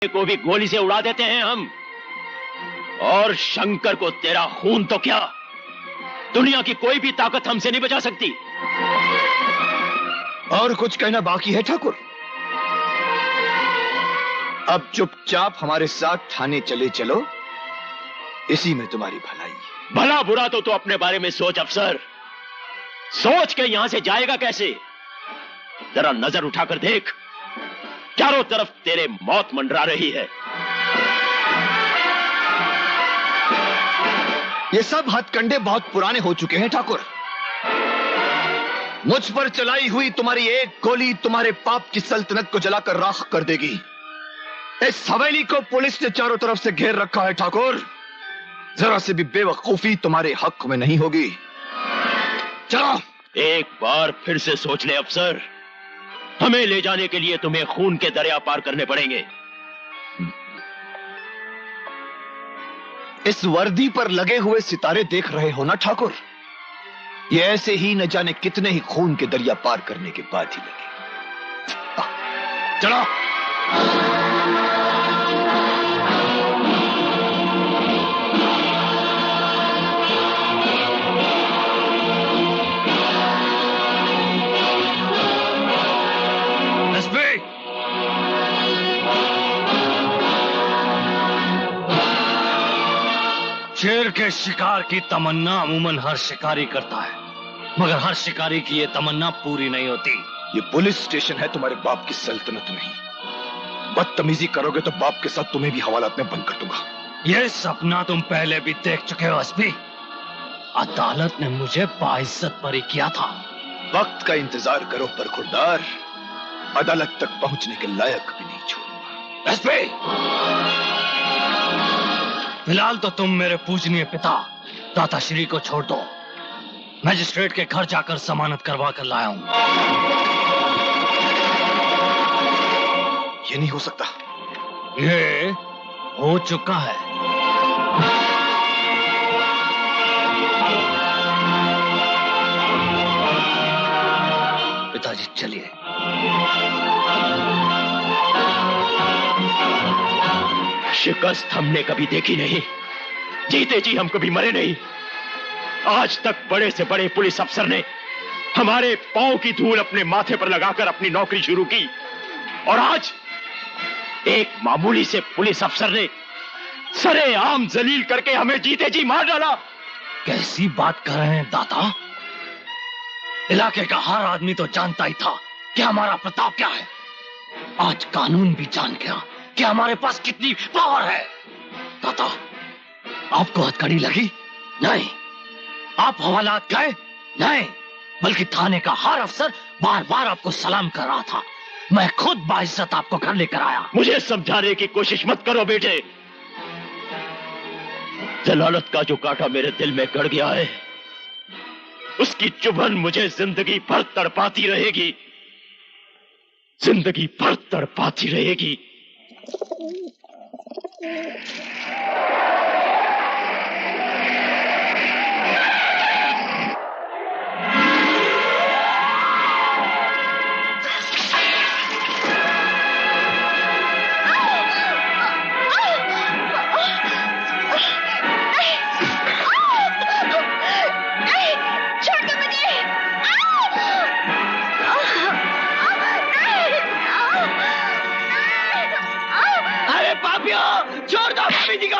को भी गोली से उड़ा देते हैं हम। और शंकर को तेरा खून तो क्या, दुनिया की कोई भी ताकत हमसे नहीं बचा सकती। और कुछ कहना बाकी है ठाकुर? अब चुपचाप हमारे साथ थाने चले चलो, इसी में तुम्हारी भलाई है। भला बुरा तो अपने बारे में सोच अफसर, सोच के यहां से जाएगा कैसे? जरा नजर उठाकर देख, चारों तरफ तेरे मौत मंडरा रही है। ये सब हथकंडे बहुत पुराने हो चुके हैं ठाकुर। मुझ पर चलाई हुई तुम्हारी एक गोली तुम्हारे पाप की सल्तनत को जलाकर राख कर देगी। इस हवेली को पुलिस ने चारों तरफ से घेर रखा है ठाकुर, जरा से भी बेवकूफी तुम्हारे हक में नहीं होगी। चलो एक बार फिर से सोच ले अफसर, हमें ले जाने के लिए तुम्हें खून के दरिया पार करने पड़ेंगे। इस वर्दी पर लगे हुए सितारे देख रहे हो ना ठाकुर, ये ऐसे ही न जाने कितने ही खून के दरिया पार करने के बाद ही लगे। चलो शेर के शिकार की तमन्ना अमूमन हर शिकारी करता है, मगर हर शिकारी की ये तमन्ना पूरी नहीं होती। ये पुलिस स्टेशन है, तुम्हारे बाप की सल्तनत नहीं। बदतमीजी करोगे तो बाप के साथ तुम्हें भी हवालात में बंद कर दूंगा। ये सपना तुम पहले भी देख चुके हो एसपी। अदालत ने मुझे बाइज्जत बरी किया था। वक्त का इंतजार करो बरखुरदार, अदालत तक पहुंचने के लायक भी नहीं छोड़ूंगा। एसपी, फिलहाल तो तुम मेरे पूजनीय पिता दाताश्री को छोड़ दो। मजिस्ट्रेट के घर जाकर जमानत करवा कर लाया हूं। ये नहीं हो सकता। ये हो चुका है। पिताजी चलिए। शिकस्त हमने कभी देखी नहीं, जीते जी हम कभी मरे नहीं। आज तक बड़े से बड़े पुलिस अफसर ने हमारे पांव की धूल अपने माथे पर लगाकर अपनी नौकरी शुरू की, और आज एक मामूली से पुलिस अफसर ने सरेआम जलील करके हमें जीते जी मार डाला। कैसी बात कर रहे हैं दाता? इलाके का हर आदमी तो जानता ही था कि हमारा प्रताप क्या है। आज कानून भी जान गया कि हमारे पास कितनी पावर है। दाता, आपको हथकड़ी लगी? नहीं। आप हवालात गए? नहीं, बल्कि थाने का हर अफसर बार बार आपको सलाम कर रहा था। मैं खुद बाइज्जत आपको घर लेकर आया। मुझे समझाने की कोशिश मत करो बेटे। जलालत का जो कांटा मेरे दिल में गड़ गया है, उसकी चुभन मुझे जिंदगी भर तड़पाती रहेगी, जिंदगी भर तड़पाती रहेगी। छोड़ दो भाभी जी को।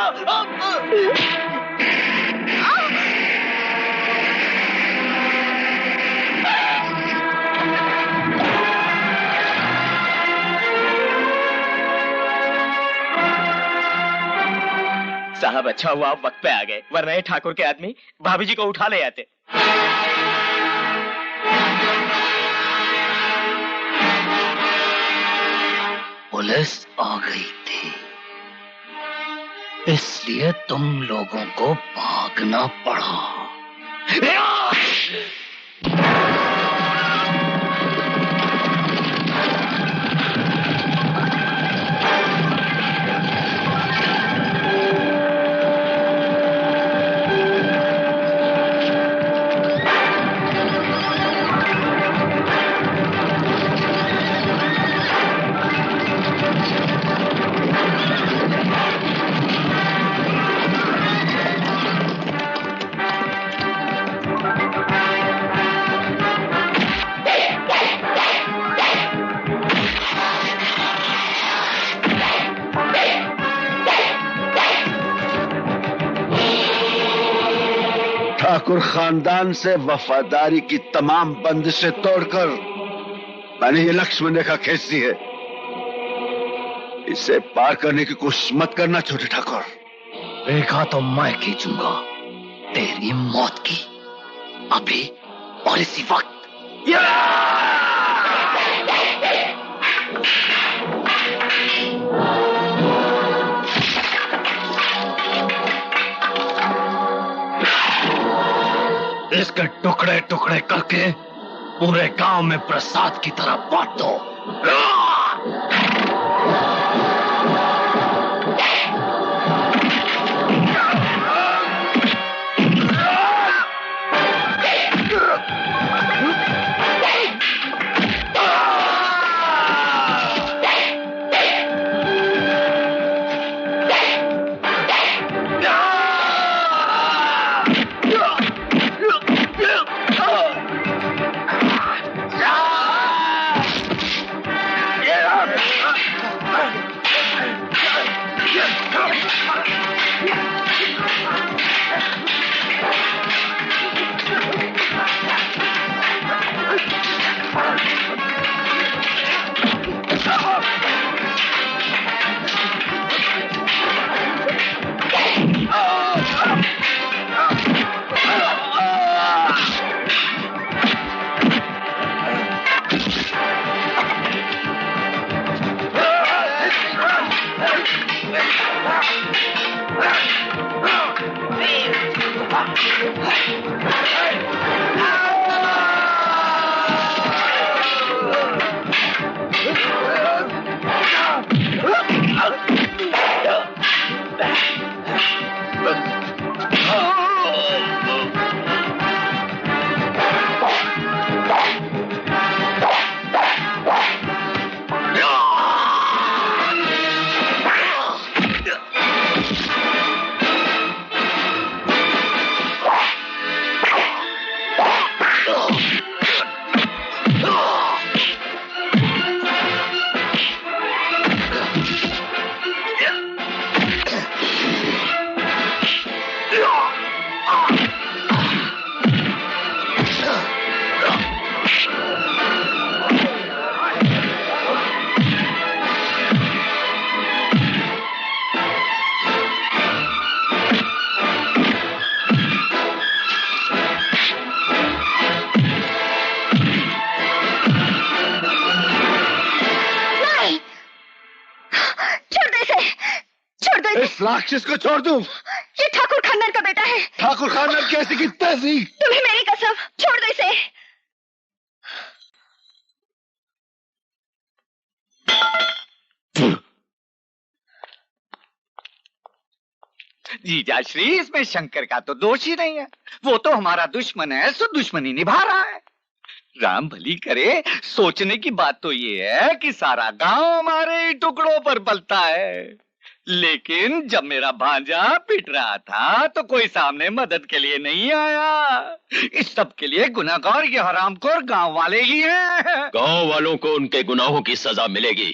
साहब अच्छा हुआ आप वक्त पे आ गए, वरना ये ठाकुर के आदमी भाभी जी को उठा ले आते। पुलिस आ गई थी, इसलिए तुम लोगों को भागना पड़ा। ठाकुर खानदान से वफादारी की तमाम बंदिशें तोड़कर मैंने ये लक्ष्मण रेखा खींच दी है। इसे पार करने की कोशिश मत करना छोटे ठाकुर। रेखा तो मैं खींचूंगा, तेरी मौत की, अभी और इसी वक्त। इसके टुकड़े टुकड़े करके पूरे गांव में प्रसाद की तरह बांट दो। राक्षस को छोड़ दूं? ये ठाकुर खानदान का बेटा है। ठाकुर खानदान कैसी की तैसी? तुम्हें मेरी कसम, छोड़ दो इसे। जीजाश्री, इसमें शंकर का तो दोष ही नहीं है। वो तो हमारा दुश्मन है, सो दुश्मनी निभा रहा है। राम भली करे, सोचने की बात तो ये है कि सारा गांव हमारे ही टुकड़ों पर पलता है। लेकिन जब मेरा भांजा पिट रहा था तो कोई सामने मदद के लिए नहीं आया। इस सब के लिए गुनाहगार ये हरामखोर गांव वाले ही हैं। गांव वालों को उनके गुनाहों की सजा मिलेगी।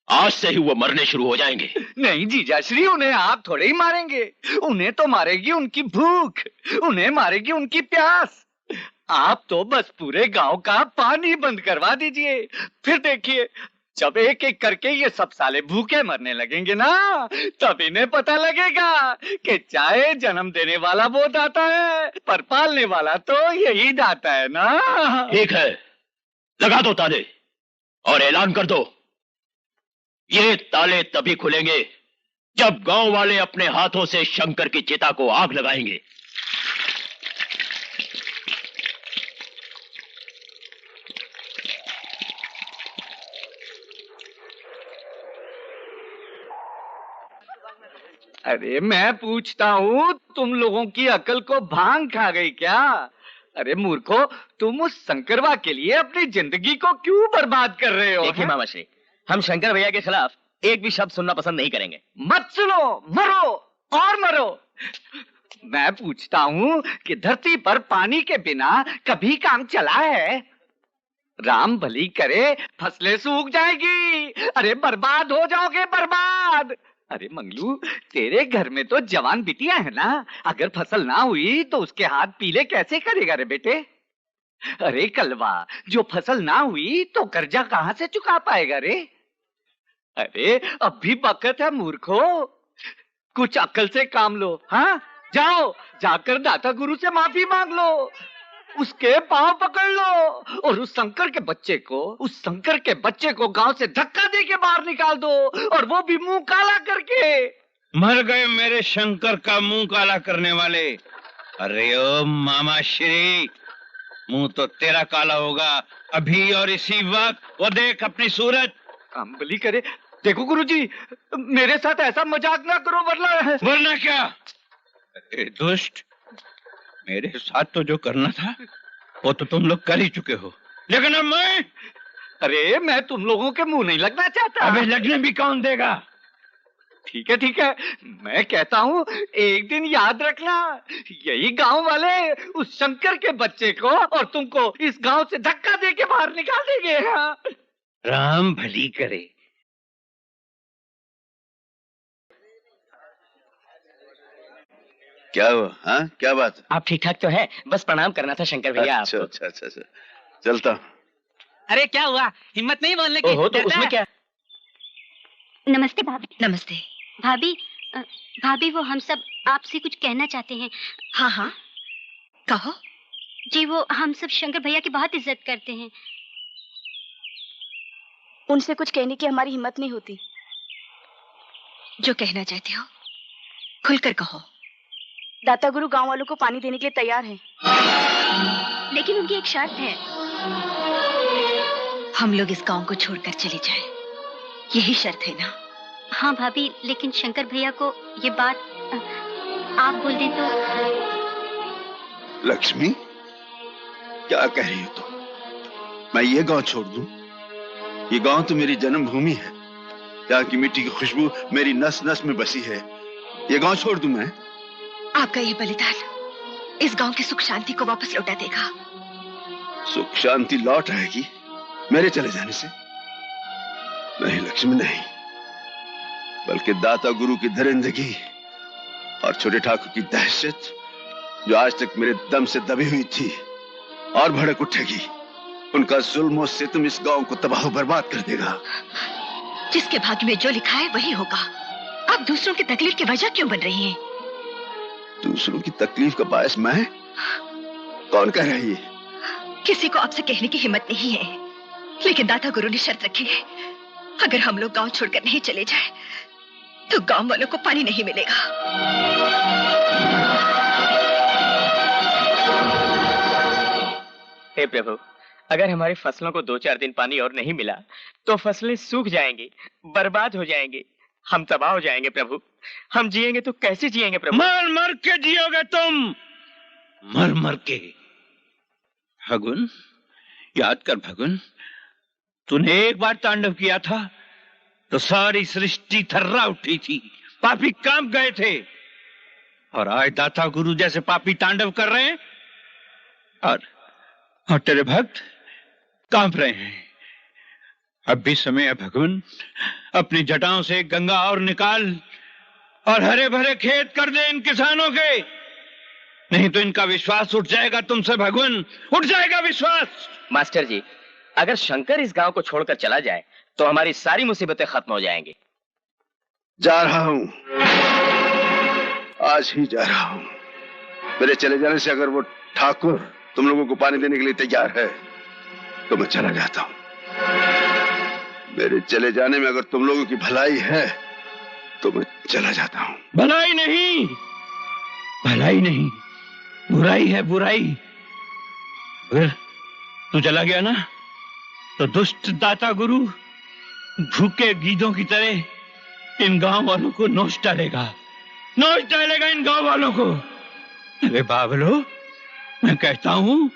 आज से ही वो मरने शुरू हो जाएंगे। नहीं जीजाश्री, उन्हें आप थोड़े ही मारेंगे। उन्हें तो मारेगी उनकी भूख, उन्हें मारेगी उनकी प्यास। आप तो बस पूरे गांव का पानी बंद करवा दीजिए, फिर देखिए जब एक एक करके ये सब साले भूखे मरने लगेंगे ना, तब इन्हें पता लगेगा कि चाहे जन्म देने वाला वो दाता है, पर पालने वाला तो यही दाता है ना। ठीक है, लगा दो ताले और ऐलान कर दो, ये ताले तभी खुलेंगे जब गांव वाले अपने हाथों से शंकर की चिता को आग लगाएंगे। अरे मैं पूछता हूँ, तुम लोगों की अकल को भांग खा गई क्या? अरे मूर्खो, तुम उस शंकरवा के लिए अपनी जिंदगी को क्यों बर्बाद कर रहे हो? देखिए मामाश्री, हम शंकर भैया के खिलाफ एक भी शब्द सुनना पसंद नहीं करेंगे। मत सुनो, मरो और मरो। मैं पूछता हूँ कि धरती पर पानी के बिना कभी काम चला है? राम भली करे, फसलें सूख जाएगी। अरे बर्बाद हो जाओगे, बर्बाद। बर्बाद। अरे मंगलू, तेरे घर में तो जवान बिटिया है ना, अगर फसल ना हुई तो उसके हाथ पीले कैसे करेगा रे बेटे? अरे कलवा, जो फसल ना हुई तो कर्जा कहां से चुका पाएगा रे? अरे अब भी वक्त है मूर्खो, कुछ अक्ल से काम लो। हाँ, जाओ, जाकर दाता गुरु से माफी मांग लो, उसके पांव पकड़ लो और उस शंकर के बच्चे को गांव से धक्का दे के बाहर निकाल दो, और वो भी मुंह काला करके। मर गए मेरे शंकर का मुंह काला करने वाले। अरे ओ मामा श्री, मुंह तो तेरा काला होगा अभी और इसी वक्त। वो देख अपनी सूरत। अम्बली करे। देखो गुरुजी, मेरे साथ ऐसा मजाक ना करो, वरना क्या? अरे दुष्ट, मेरे साथ तो जो करना था वो तो तुम लोग कर ही चुके हो, लेकिन अब मैं। अरे मैं तुम लोगों के मुंह नहीं लगना चाहता। अबे लगने भी कौन देगा? ठीक है, मैं कहता हूँ एक दिन याद रखना, यही गांव वाले उस शंकर के बच्चे को और तुमको इस गांव से धक्का दे के बाहर निकाल देंगे। हाँ? राम भली करे। क्या हुआ? हाँ, क्या बात है? आप ठीक ठाक तो है? बस प्रणाम करना था शंकर भैया अच्छा आपको। अच्छा, चलता। अरे क्या हुआ, हिम्मत नहीं बोलने की? ओहो, तो उसमें क्या? नमस्ते भाभी। नमस्ते भाभी। भाभी, वो हम सब आपसे कुछ कहना चाहते हैं। हाँ हाँ, कहो जी। वो हम सब शंकर भैया की बहुत इज्जत करते हैं। उनसे कुछ कहने की हमारी हिम्मत नहीं होती। जो कहना चाहते हो खुलकर कहो। दाता गुरु गांव वालों को पानी देने के लिए तैयार हैं। लेकिन उनकी एक शर्त है, हम लोग इस गांव को छोड़कर चले जाएं। यही शर्त है ना? हाँ भाभी, लेकिन शंकर भैया को ये बात आप बोल दें तो। लक्ष्मी, क्या कह रही हो तुम? मैं ये गांव छोड़ दूं? ये गांव तो मेरी जन्मभूमि है, यहाँ की मिट्टी की खुशबू मेरी नस नस में बसी है। ये गांव छोड़ दूं मैं? आपका ये बलिदान इस गांव की सुख शांति को वापस लौटा देगा। सुख शांति लौट आएगी मेरे चले जाने से? नहीं लक्ष्मी, नहीं। बल्कि दाता गुरु की दरिंदगी और छोटे ठाकुर की दहशत, जो आज तक मेरे दम से दबी हुई थी, और भड़क उठेगी। उनका जुल्म और सितम इस गांव को तबाह बर्बाद कर देगा। जिसके भाग्य में जो लिखा है वही होगा। आप दूसरों की तकलीफ की वजह क्यों बन रही हैं? दूसरों की तकलीफ का बायस मैं? कौन कह रही है? किसी को आपसे कहने की हिम्मत नहीं है, लेकिन दाता गुरु ने शर्त रखी है, अगर हम लोग गांव छोड़कर नहीं चले जाए तो गांव वालों को पानी नहीं मिलेगा। हे प्रभु, अगर हमारी फसलों को 2-4 दिन पानी और नहीं मिला तो फसलें सूख जाएंगी, बर्बाद हो जाएंगी, हम तबाह हो जाएंगे प्रभु। हम जिएंगे तो कैसे जिएंगे प्रभु? मर मर के जियोगे तुम, मर मर के। भगुन, याद कर भगुन, तूने एक बार तांडव किया था तो सारी सृष्टि थर्रा उठी थी, पापी कांप गए थे। और आज दाता गुरु जैसे पापी तांडव कर रहे हैं और तेरे भक्त कांप रहे हैं। अब भी समय है भगवान, अपनी जटाओं से गंगा और निकाल और हरे भरे खेत कर दे इन किसानों के, नहीं तो इनका विश्वास उठ जाएगा तुमसे भगवान, उठ जाएगा विश्वास। मास्टर जी, अगर शंकर इस गांव को छोड़कर चला जाए तो हमारी सारी मुसीबतें खत्म हो जाएंगी। जा रहा हूं, आज ही जा रहा हूं। मेरे चले जाने से अगर वो ठाकुर तुम लोगों को पानी देने के लिए तैयार है तो मैं चला जाता हूं। मेरे चले जाने में अगर तुम लोगों की भलाई है तो मैं चला जाता हूं। भलाई नहीं, भलाई नहीं, बुराई है बुराई। अगर तू चला गया ना तो दुष्ट दाता गुरु भूखे गीदों की तरह इन गांव वालों को नोच डालेगा इन गांव वालों को। अरे बाबलो, मैं कहता हूं,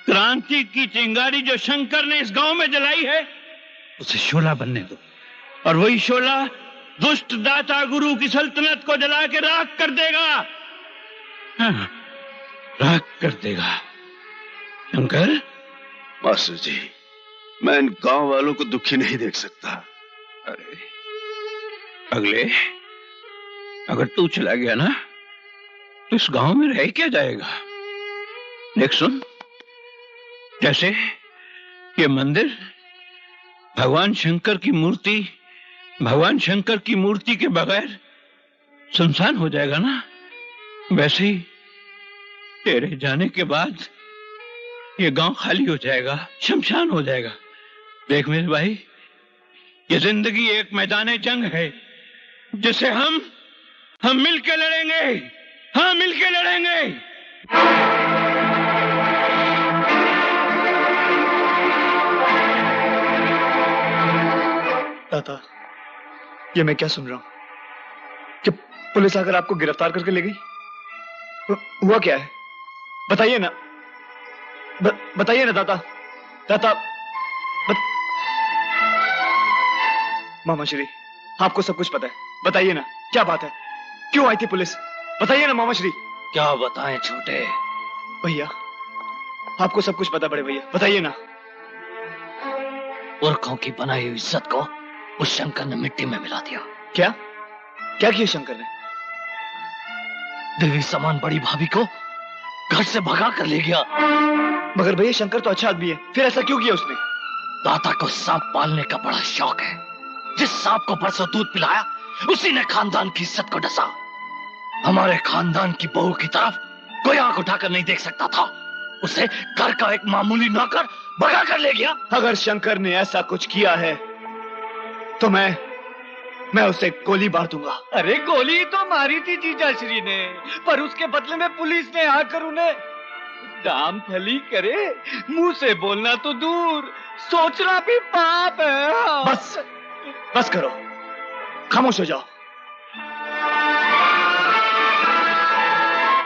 क्रांति की चिंगारी जो शंकर ने इस गांव में जलाई है उसे शोला बनने दो, और वही शोला दुष्ट दाता गुरु की सल्तनत को जला के राख कर देगा। हाँ, राख कर देगा। शंकर, मास्टर जी, मैं इन गांव वालों को दुखी नहीं देख सकता। अरे अगले, अगर तू चला गया ना तो इस गांव में रह क्या जाएगा? देख सुन, जैसे ये मंदिर भगवान शंकर की मूर्ति के बगैर सुनसान हो जाएगा ना, वैसे ही तेरे जाने के बाद ये गांव खाली हो जाएगा, शमशान हो जाएगा। देख मेरे भाई, ये जिंदगी एक मैदान जंग है जिसे हम मिलके लड़ेंगे। हाँ, मिलके लड़ेंगे। दादा, ये मैं क्या सुन रहा हूं कि पुलिस आकर आपको गिरफ्तार करके ले गई? हुआ क्या है? बताइए ना, बताइए ना दादा। मामा श्री, आपको सब कुछ पता है, बताइए ना क्या बात है, क्यों आई थी पुलिस? बताइए ना मामा श्री। क्या बताएं छोटे? भैया, आपको सब कुछ पता, बड़े भैया, बताइए ना। पुरखों की बनाई हुई इज्जत को उस शंकर ने मिट्टी में मिला दिया। क्या किया शंकर ने? देवी समान बड़ी भाभी को घर से भगा कर ले गया। मगर भैया, शंकर तो अच्छा आदमी है, फिर ऐसा क्यों किया उसने? दाता को सांप पालने का बड़ा शौक है। जिस सांप को परसों दूध पिलाया उसी ने खानदान की इज्जत को डसा। हमारे खानदान की बहू की तरफ कोई आंख उठाकर नहीं देख सकता था, उसे घर का एक मामूली नौकर भगा कर ले गया। अगर शंकर ने ऐसा कुछ किया है तो मैं उसे गोली मार दूंगा। अरे गोली तो मारी थी जीजाश्री ने, पर उसके बदले में पुलिस ने आकर उन्हें दाम फली करे। मुंह से बोलना तो दूर, सोचना भी पाप है। बस करो, खामोश हो जाओ।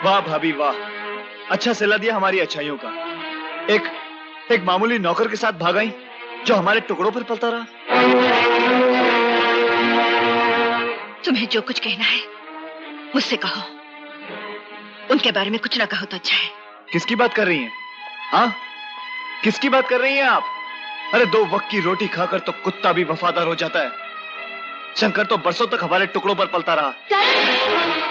वाह भाभी वाह, अच्छा सिला दिया हमारी अच्छाइयों का। एक मामूली नौकर के साथ भागाई जो हमारे टुकड़ों पर पलता रहा। तुम्हें जो कुछ कहना है मुझसे कहो, उनके बारे में कुछ ना कहो तो अच्छा है। किसकी बात कर रही हैं? हाँ, किसकी बात कर रही हैं आप? अरे 2 वक्त की रोटी खाकर तो कुत्ता भी वफादार हो जाता है। शंकर तो बरसों तक हमारे टुकड़ों पर पलता रहा।